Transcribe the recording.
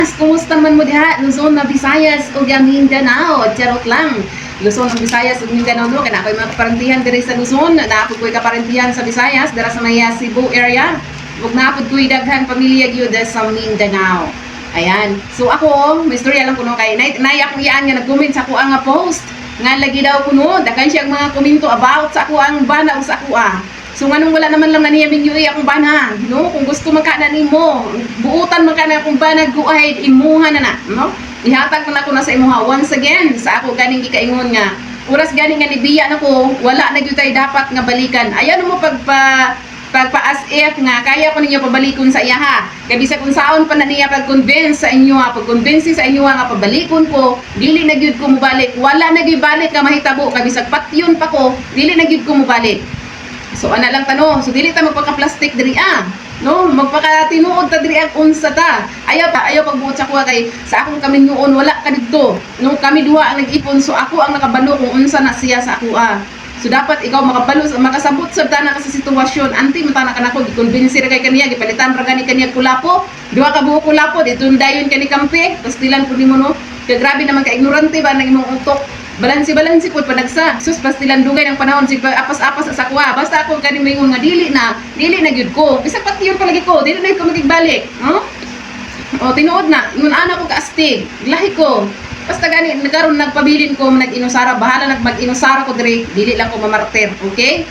Kumusta man mo diha? Luzon na Visayas o Mindanao. Charot lang. Luzon na Visayas o Mindanao no. Kaya ako'y mga kaparantihan diri sa Luzon. Naapod ko'y kaparantihan sa Visayas. Dara sa may Cebu area. Huwag naapod ko'y daghan pamilya gyud sa Mindanao. Ayan. So ako, may storya lang kuno kay nay akong iyaan nga nag-comment sa ako nga post. Nga lagi daw kuno, daghan siya mga komento about sa ako ang bana o sa ako So nganong wala naman lang naniyaming yui akong bana, no? Kung gusto man ka na nimo, buutan man ka na akong bana, go ahead, imuha na, no? Ihatag ko na ko na sa imuha. Once again, sa ako ganing gikaingon nga, oras ganing nga nibiya nako, wala na gyud tay dapat nga balikan. Ayan mo pagpa-as if nga kaya pa ninyo pabalikon sa iya ha. Kay bisag kung saon pa na niya pag-convince sa inyo ha, pag-convince sa inyo nga pabalikon ko, dili na gyud ko mobalik. Wala na gyud balik ka mahitabo, kay bisag patyon pa ko, dili na gyud ko mobalik. So ana lang tano, so dili ta magpaka-plastic diri no, magpaka-tinuod ta diri ang unsa ta. Ayaw pagbuot sa kuha kay sa akong kami noon wala ka didto. No, kami duha ang nag-ipon so ako ang nakabalo kung unsa na siya sa ako So dapat ikaw makabalo makasabot sa tana ka sa sitwasyon. Anti mo tana kanako gi-convince ra kay kaniya, gipalitan ra gani kaniya kulapo. Duha ka buok kulapo dito dayon kani kampe, pastilan pud nimo no. Kay grabe naman ka ignorante ba nang imong utok. Balansi pud panagsa. Sus pastilan dugay ng panahon sig apas-apas sa kuha. Basta ako kani mingon nga dili na gyud ko. Bisag patiyon palagi ko, dili na ko magigbalik. O tinuod na, ingon ana ko kaastig. Lahi ko. Basta gani nagkaron nagpabilin ko nag-inusara, bahala nag mag-inusara ko diri, dili lang ko mamartir, okay?